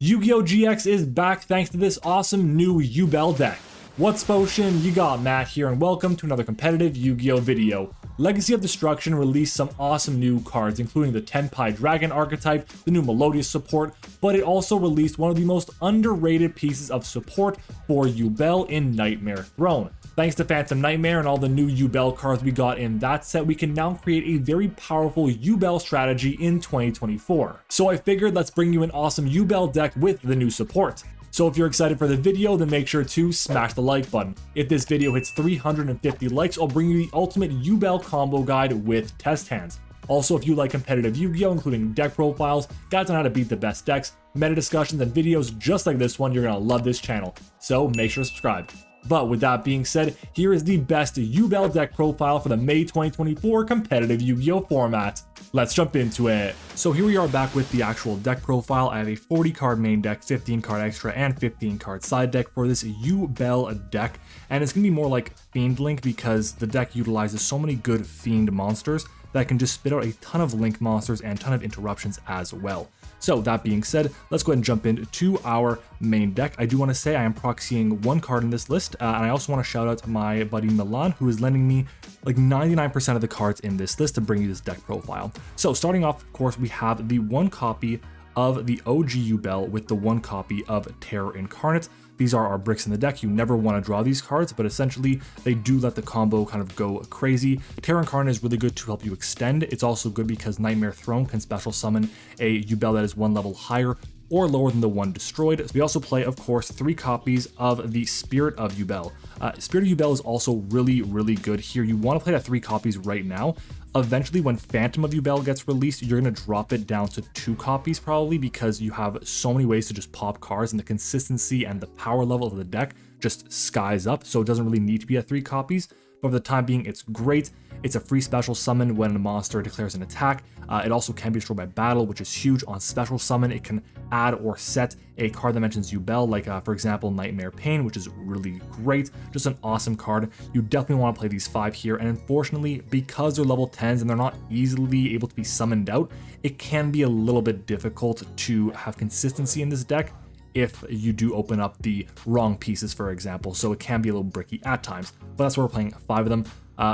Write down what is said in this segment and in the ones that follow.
Yu-Gi-Oh! GX is back thanks to this awesome new YUBEL deck. What's potion? You got Matt here and welcome to another competitive Yu-Gi-Oh! Video. Legacy of Destruction released some awesome new cards, including the Tenpai Dragon archetype, the new Melodious support, but it also released one of the most underrated pieces of support for YUBEL in Nightmare Throne. Thanks to Phantom Nightmare and all the new YUBEL cards we got in that set, we can now create a very powerful YUBEL strategy in 2024. So I figured let's bring you an awesome YUBEL deck with the new support. So if you're excited for the video, then make sure to smash the like button. If this video hits 350 likes, I'll bring you the ultimate YUBEL combo guide with test hands. Also, if you like competitive Yu-Gi-Oh, including deck profiles, guides on how to beat the best decks, meta discussions, and videos just like this one, you're gonna love this channel. So make sure to subscribe. But with that being said, here is the best YUBEL deck profile for the May 2024 competitive Yu-Gi-Oh format. Let's jump into it. So here we are back with the actual deck profile. I have a 40 card main deck, 15 card extra, and 15 card side deck for this YUBEL deck. And it's gonna be more like Fiend Link because the deck utilizes so many good Fiend monsters that can just spit out a ton of Link monsters and a ton of interruptions as well. So that being said, let's go ahead and jump into our main deck. I do want to say I am proxying one card in this list, and I also want to shout out to my buddy Milan, who is lending me like 99% of the cards in this list to bring you this deck profile. So starting off, of course, we have the one copy of the OG YUBEL with the one copy of Terror Incarnate. These are our bricks in the deck. You never want to draw these cards, but essentially they do let the combo kind of go crazy. Terror Incarnate is really good to help you extend. It's also good because Nightmare Throne can special summon a YUBEL that is one level higher or lower than the one destroyed. So we also play, of course, 3 copies of the Spirit of YUBEL. Spirit of YUBEL is also really good here. You want to play that 3 copies right now. Eventually, when Phantom of YUBEL gets released, you're going to drop it down to 2 copies probably because you have so many ways to just pop cards and the consistency and the power level of the deck just skies up. So it doesn't really need to be at 3 copies. But for the time being, it's great. It's a free special summon when a monster declares an attack. It also can be destroyed by battle, which is huge on special summon. It can add or set a card that mentions YUBEL, like for example, Nightmare Pain, which is really great. Just an awesome card. You definitely want to play these 5 here. And unfortunately, because they're level 10s and they're not easily able to be summoned out, it can be a little bit difficult to have consistency in this deck if you do open up the wrong pieces, for example. So it can be a little bricky at times, but that's why we're playing 5 of them.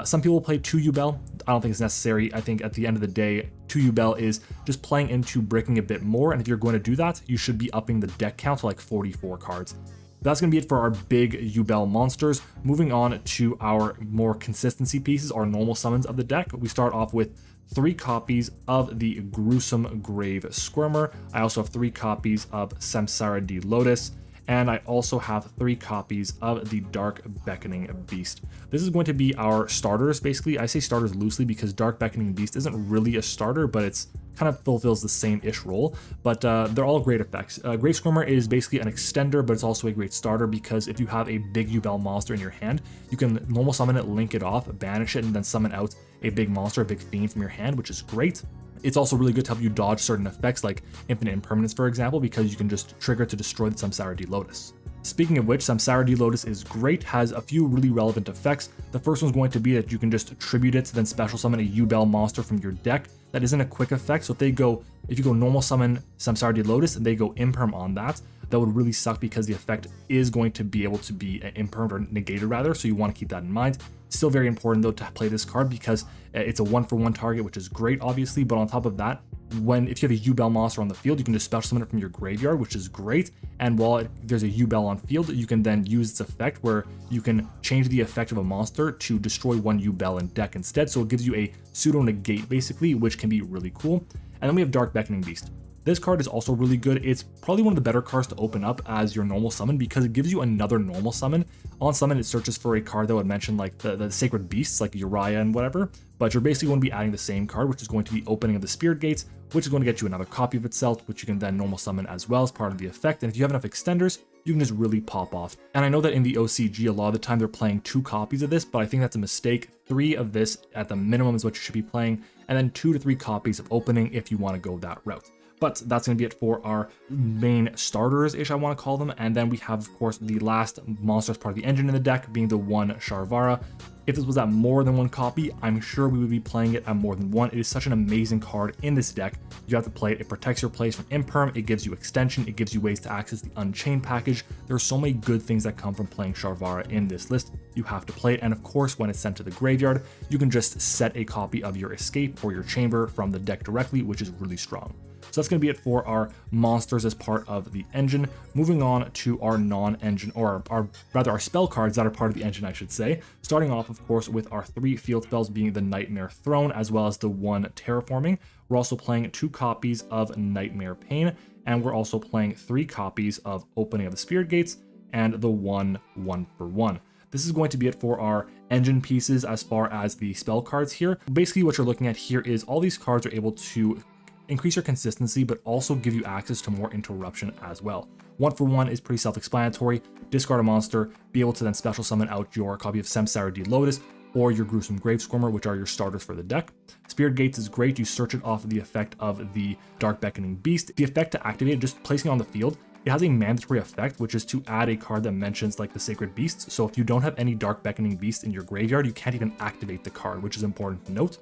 Some people play 2 YUBEL. I don't think it's necessary. I think at the end of the day, 2 YUBEL is just playing into bricking a bit more. And if you're going to do that, you should be upping the deck count to like 44 cards. That's going to be it for our big YUBEL monsters. Moving on to our more consistency pieces, our normal summons of the deck. We start off with 3 copies of the Gruesome Grave Squirmer. I also have 3 copies of Samsara D Lotus, and I also have 3 copies of the Dark Beckoning Beast. This is going to be our starters, basically. I say starters loosely because Dark Beckoning Beast isn't really a starter, but it's kind of fulfills the same-ish role, but they're all great effects. Grave Squirmer is basically an extender, but it's also a great starter because if you have a big YUBEL monster in your hand, you can normal summon it, link it off, banish it, and then summon out a big monster, a big fiend from your hand, which is great. It's also really good to help you dodge certain effects like Infinite Impermanence, for example, because you can just trigger to destroy the Samsara D Lotus. Speaking of which, Samsara D Lotus is great, has a few really relevant effects. The first one's going to be that you can just tribute it to then special summon a YUBEL monster from your deck. That isn't a quick effect, so if you go normal summon Samsara D Lotus and they go imperm on that, that would really suck because the effect is going to be able to be impermed or negated rather, so you want to keep that in mind. Still very important though to play this card because it's a 1-for-1 target, which is great obviously, but on top of that, if you have a YUBEL monster on the field, you can just special summon it from your graveyard, which is great. And while there's a YUBEL on field, you can then use its effect where you can change the effect of a monster to destroy one YUBEL in deck instead. So it gives you a pseudo negate basically, which can be really cool. And then we have Dark Beckoning Beast. This card is also really good. It's probably one of the better cards to open up as your normal summon because it gives you another normal summon. On summon, it searches for a card that would mention like the sacred beasts like Uriah and whatever, but you're basically going to be adding the same card, which is going to be opening of the Spirit Gates, which is going to get you another copy of itself, which you can then normal summon as well as part of the effect. And if you have enough extenders, you can just really pop off. And I know that in the OCG, a lot of the time they're playing 2 copies of this, but I think that's a mistake. 3 of this at the minimum is what you should be playing, and then 2 to 3 copies of opening if you want to go that route. But that's going to be it for our main starters-ish, I want to call them. And then we have, of course, the last monster as part of the engine in the deck, being the one Sharvara. If this was at more than one copy, I'm sure we would be playing it at more than one. It is such an amazing card in this deck. You have to play it. It protects your plays from imperm. It gives you extension. It gives you ways to access the Unchained package. There are so many good things that come from playing Sharvara in this list. You have to play it. And of course, when it's sent to the graveyard, you can just set a copy of your Escape or your Chamber from the deck directly, which is really strong. So that's going to be it for our monsters as part of the engine. Moving on to our non-engine, or our spell cards that are part of the engine, I should say. Starting off, of course, with our 3 field spells being the Nightmare Throne, as well as the 1 Terraforming. We're also playing 2 copies of Nightmare Pain, and we're also playing 3 copies of Opening of the Spirit Gates, and the 1 1-for-1. This is going to be it for our engine pieces as far as the spell cards here. Basically, what you're looking at here is all these cards are able to increase your consistency, but also give you access to more interruption as well. 1-for-1 is pretty self-explanatory. Discard a monster, be able to then special summon out your copy of Samsara D Lotus or your Gruesome Gravescormer, which are your starters for the deck. Spirit Gates is great. You search it off of the effect of the Dark Beckoning Beast. The effect to activate it, just placing it on the field, it has a mandatory effect, which is to add a card that mentions like the Sacred Beasts. So if you don't have any Dark Beckoning Beasts in your graveyard, you can't even activate the card, which is important to note.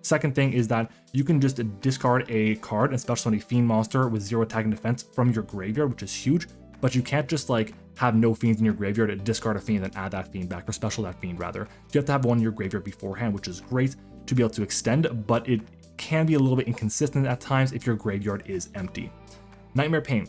Second thing is that you can just discard a card and special summon a Fiend monster with 0 attack and defense from your graveyard, which is huge, but you can't just like have no Fiends in your graveyard and discard a Fiend and then add that Fiend back, or special that Fiend rather. You have to have one in your graveyard beforehand, which is great to be able to extend, but it can be a little bit inconsistent at times if your graveyard is empty. Nightmare Pain.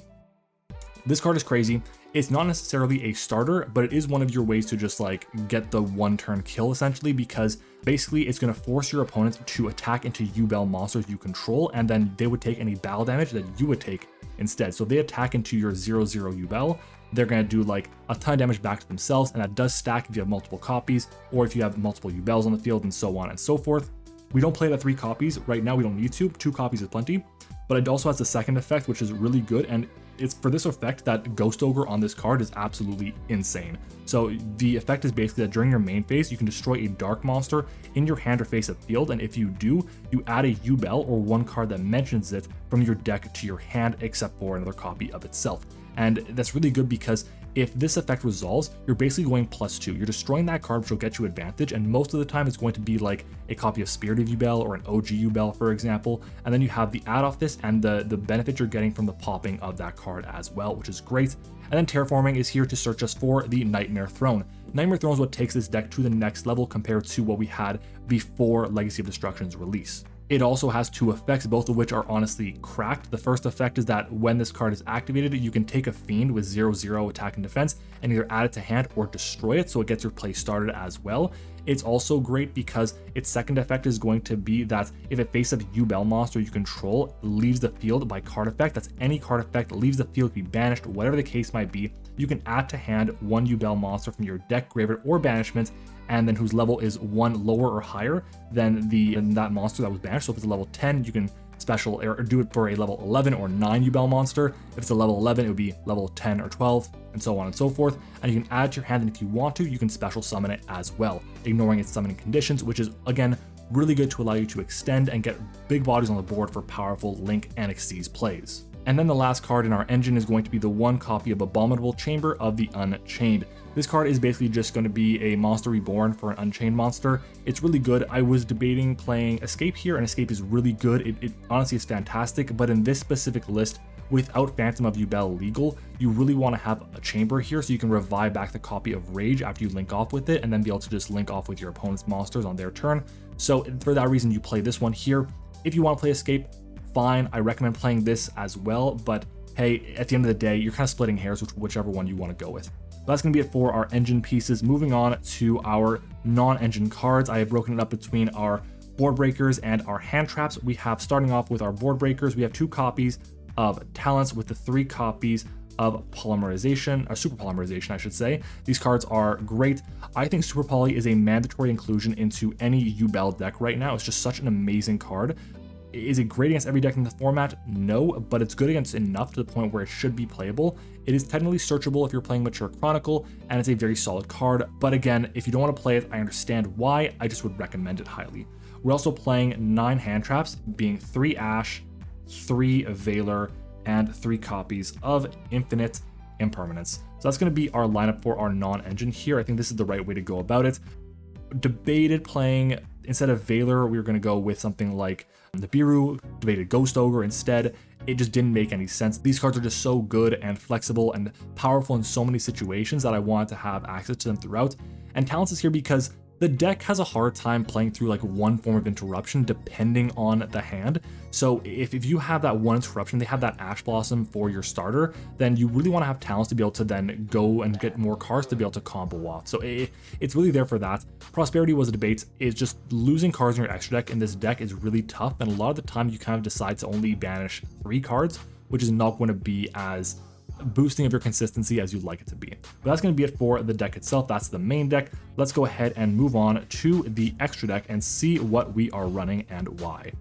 This card is crazy. It's not necessarily a starter, but it is one of your ways to just like get the 1-turn kill essentially, because basically it's going to force your opponent to attack into YUBEL monsters you control, and then they would take any battle damage that you would take instead. So if they attack into your 0/0 YUBEL, they're going to do like a ton of damage back to themselves, and that does stack if you have multiple copies or if you have multiple YUBELs on the field and so on and so forth. We don't play it at 3 copies. Right now we don't need to. 2 copies is plenty, but it also has the second effect, which is really good, and it's for this effect that Ghost Ogre on this card is absolutely insane. So the effect is basically that during your main phase, you can destroy a dark monster in your hand or face of field, and if you do, you add a YUBEL or 1 card that mentions it from your deck to your hand, except for another copy of itself. And that's really good because if this effect resolves, you're basically going +2. You're destroying that card, which will get you advantage, and most of the time it's going to be like a copy of Spirit of YUBEL or an OG YUBEL, for example, and then you have the add off this and the benefit you're getting from the popping of that card as well, which is great. And then Terraforming is here to search us for the Nightmare Throne. Nightmare Throne is what takes this deck to the next level compared to what we had before Legacy of Destruction's release. It also has 2 effects, both of which are honestly cracked. The first effect is that when this card is activated, you can take a Fiend with 0/0 attack and defense and either add it to hand or destroy it, so it gets your play started as well. It's also great because its second effect is going to be that if a face-up YUBEL monster you control leaves the field by card effect, that's any card effect, leaves the field, be banished, whatever the case might be, you can add to hand 1 YUBEL monster from your deck, graveyard, or banishment, and then whose level is 1 lower or higher than that monster that was banished. So if it's a level 10, you can special or do it for a level 11 or 9 YUBEL monster. If it's a level 11, it would be level 10 or 12, and so on and so forth. And you can add it to your hand, and if you want to, you can special summon it as well, ignoring its summoning conditions, which is, again, really good to allow you to extend and get big bodies on the board for powerful Link and Xyz plays. And then the last card in our engine is going to be the 1 copy of Abominable Chamber of the Unchained. This card is basically just going to be a monster reborn for an Unchained monster. It's really good. I was debating playing Escape here, and Escape is really good. It honestly is fantastic, but in this specific list, without Phantom of YUBEL legal, you really want to have a Chamber here so you can revive back the copy of Rage after you link off with it, and then be able to just link off with your opponent's monsters on their turn. So for that reason, you play this one here. If you want to play Escape, fine. I recommend playing this as well, but hey, at the end of the day, you're kind of splitting hairs with whichever one you want to go with. That's going to be it for our engine pieces. Moving on to our non-engine cards, I have broken it up between our board breakers and our hand traps. We have, starting off with our board breakers, we have 2 copies of Talents with the 3 copies of Polymerization, or Super Polymerization, I should say. These cards are great. I think Super Poly is a mandatory inclusion into any YUBEL deck right now. It's just such an amazing card. Is it great against every deck in the format? No, but it's good against enough to the point where it should be playable. It is technically searchable if you're playing Mature Chronicle, and it's a very solid card. But again, if you don't want to play it, I understand why. I just would recommend it highly. We're also playing 9 hand traps, being 3 Ash, 3 Veiler, and 3 copies of Infinite Impermanence. So that's going to be our lineup for our non-engine here. I think this is the right way to go about it. debated playing, instead of Valor, we were going to go with something like Nibiru, debated Ghost Ogre instead. It just didn't make any sense. These cards are just so good and flexible and powerful in so many situations that I wanted to have access to them throughout. And Talents is here because the deck has a hard time playing through like one form of interruption depending on the hand. So if you have that one interruption, they have that Ash Blossom for your starter, then you really want to have Talents to be able to then go and get more cards to be able to combo off. So it's really there for that. Prosperity was a debate. Is just losing cards in your extra deck in this deck is really tough, and a lot of the time you kind of decide to only banish 3 cards, which is not going to be as boosting of your consistency as you'd like it to be. But that's going to be it for the deck itself. That's the main deck. Let's go ahead and move on to the extra deck and see what we are running and why.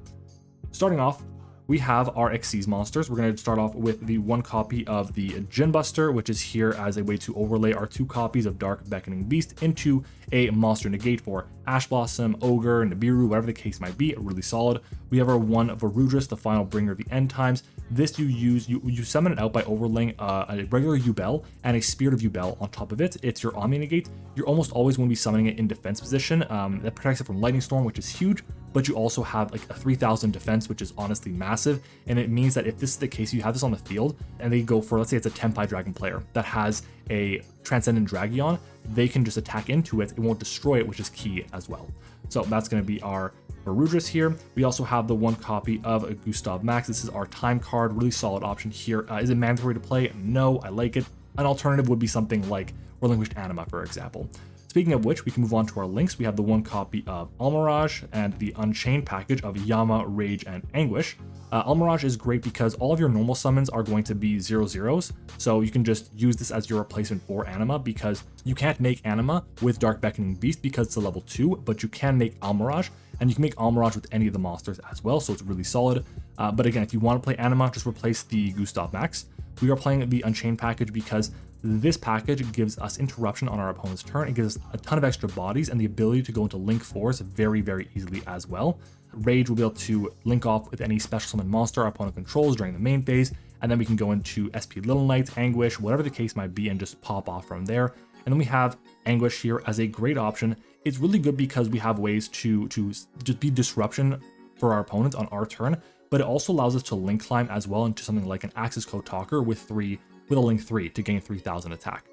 Starting off, we have our Xyz monsters. We're going to start off with the 1 copy of the Djinn Buster, which is here as a way to overlay our 2 copies of Dark Beckoning Beast into a monster negate for Ash Blossom, Ogre, Nibiru, whatever the case might be. Really solid. We have our 1 Varudris, the final bringer of the end times. This you summon it out by overlaying a regular YUBEL and a Spirit of YUBEL on top of it. It's your Omni negate. You're almost always going to be summoning it in defense position. That protects it from Lightning Storm, which is huge, but you also have like a 3000 defense, which is honestly massive. And it means that if this is the case, you have this on the field and they go for, let's say it's a Tenpai Dragon player that has a Transcendent Dragion, they can just attack into it. It won't destroy it, which is key as well. So that's going to be our Varudris here. We also have the 1 copy of Gustav Max. This is our time card, really solid option here. Is it mandatory to play? No, I like it. An alternative would be something like Relinquished Anima, for example. Speaking of which, we can move on to our links. We have the 1 copy of Almirage and the Unchained package of Yama, Rage, and Anguish. Almirage is great because all of your normal summons are going to be 0/0s, so you can just use this as your replacement for Anima, because you can't make Anima with Dark Beckoning Beast because it's a level 2, but you can make Almirage, and you can make Almirage with any of the monsters as well, so it's really solid. But again, if you want to play Anima, just replace the Gustav Max. We are playing the Unchained package because this package gives us interruption on our opponent's turn. It gives us a ton of extra bodies and the ability to go into Link 4s very, very easily as well. Rage will be able to link off with any special summon monster our opponent controls during the main phase, and then we can go into SP Little Knight, Anguish, whatever the case might be, and just pop off from there. And then we have Anguish here as a great option. It's really good because we have ways to just be disruption for our opponents on our turn, but it also allows us to link climb as well into something like an Access Code Talker with a link 3 to gain 3000 attack.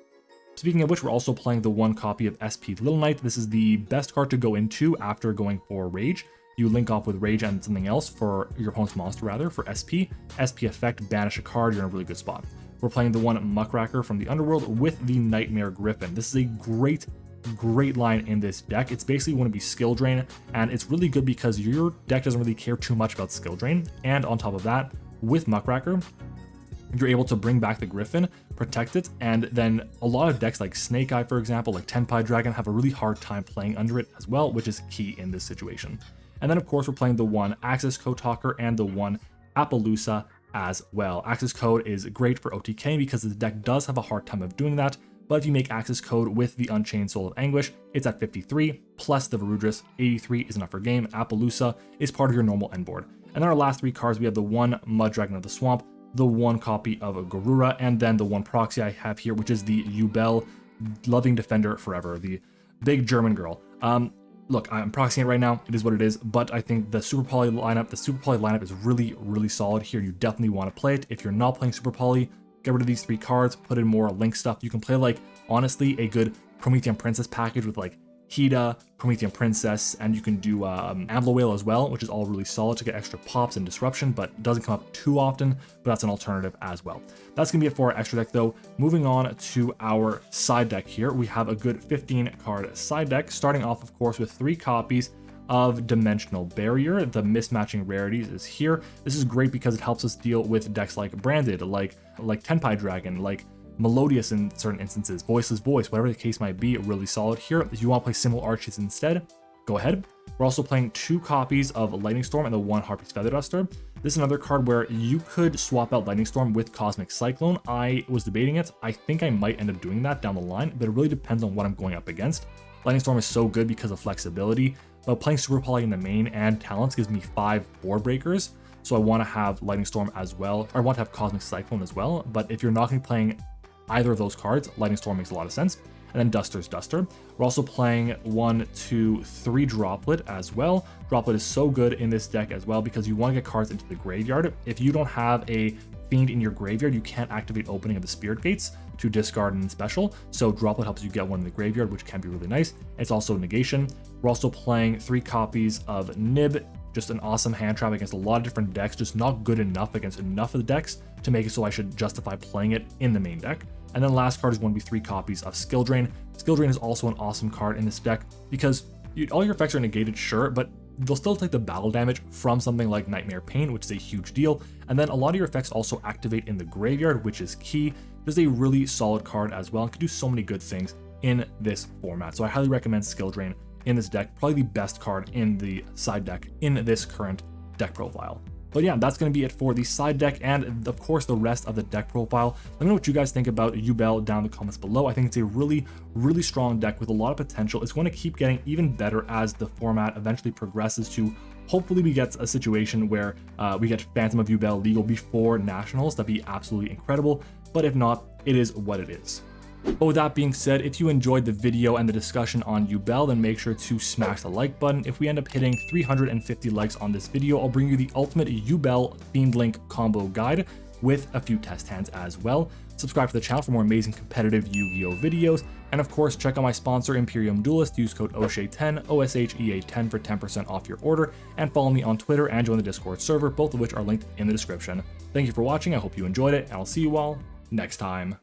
Speaking of which, we're also playing the 1 copy of SP Little Knight. This is the best card to go into after going for Rage. You link off with Rage and something else for your opponent's monster, rather, for SP. SP effect, banish a card, you're in a really good spot. We're playing the 1 Muckracker from the Underworld with the Nightmare Griffin. This is a great line in this deck. It's basically going to be skill drain, and it's really good because your deck doesn't really care too much about skill drain. And on top of that, with Muckracker, you're able to bring back the Griffin, protect it, and then a lot of decks like Snake Eye, for example, like Tenpai Dragon, have a really hard time playing under it as well, which is key in this situation. And then of course we're playing the 1 Access Code Talker and the 1 Appaloosa as well. Access Code is great for OTK because the deck does have a hard time of doing that, but if you make Access Code with the Unchained Soul of Anguish, it's at 53, plus the Varudris, 83 is enough for game. Appaloosa is part of your normal end board. And then our last 3 cards, we have the 1 Mud Dragon of the Swamp, the 1 copy of Garura, and then the 1 proxy I have here, which is the YUBEL Loving Defender Forever, the big German girl. Look, I'm proxying it right now, it is what it is, but I think the Super Poly lineup is really, really solid here. You definitely want to play it. If you're not playing Super Poly, get rid of these 3 cards, put in more Link stuff. You can play, like, honestly, a good Promethean Princess package with, like, Hida, Promethean Princess, and you can do Amlo Whale as well, which is all really solid to get extra pops and disruption, but doesn't come up too often, but that's an alternative as well. That's going to be it for our extra deck, though. Moving on to our side deck here, we have a good 15 card side deck, starting off, of course, with 3 copies of Dimensional Barrier. The mismatching rarities is here. This is great because it helps us deal with decks like Branded, like Tenpai Dragon, like Melodious in certain instances, Voiceless Voice, whatever the case might be, really solid here. If you want to play Symbol Arches instead, go ahead. We're also playing 2 copies of Lightning Storm and the 1 Harpy's Feather Duster. This is another card where you could swap out Lightning Storm with Cosmic Cyclone. I was debating it. I think I might end up doing that down the line, but it really depends on what I'm going up against. Lightning Storm is so good because of flexibility, but playing Super Poly in the main and Talents gives me 5 board breakers, so I want to have Lightning Storm as well. Or I want to have Cosmic Cyclone as well, but if you're not going to be playing either of those cards, Lightning Storm makes a lot of sense. and then Duster's Duster. We're also playing 1, 2, 3 Droplet as well. Droplet is so good in this deck as well because you want to get cards into the graveyard. If you don't have a Fiend in your graveyard, you can't activate Opening of the Spirit Gates to discard and special, so Droplet helps you get one in the graveyard, which can be really nice. It's also negation. We're also playing 3 copies of Nib, just an awesome hand trap against a lot of different decks, just not good enough against enough of the decks to make it so I should justify playing it in the main deck. And then last card is going to be 3 copies of Skill Drain. Skill Drain is also an awesome card in this deck because all your effects are negated, sure, but they'll still take the battle damage from something like Nightmare Pain, which is a huge deal. And then a lot of your effects also activate in the graveyard, which is key. There's a really solid card as well and can do so many good things in this format. So I highly recommend Skill Drain in this deck, probably the best card in the side deck in this current deck profile. But yeah, that's going to be it for the side deck and of course the rest of the deck profile. Let me know what you guys think about YUBEL down in the comments below. I think it's a really strong deck with a lot of potential. It's going to keep getting even better as the format eventually progresses to hopefully we get a situation where we get Phantom of YUBEL legal before Nationals. That'd be absolutely incredible. But if not, it is what it is. But with that being said, if you enjoyed the video and the discussion on YUBEL, then make sure to smash the like button. If we end up hitting 350 likes on this video, I'll bring you the ultimate YUBEL Fiend Link combo guide with a few test hands as well. Subscribe to the channel for more amazing competitive Yu-Gi-Oh videos. And of course, check out my sponsor, Imperium Duelist. Use code OSHEA10, OSHEA10 for 10% off your order. And follow me on Twitter and join the Discord server, both of which are linked in the description. Thank you for watching. I hope you enjoyed it, and I'll see you all next time.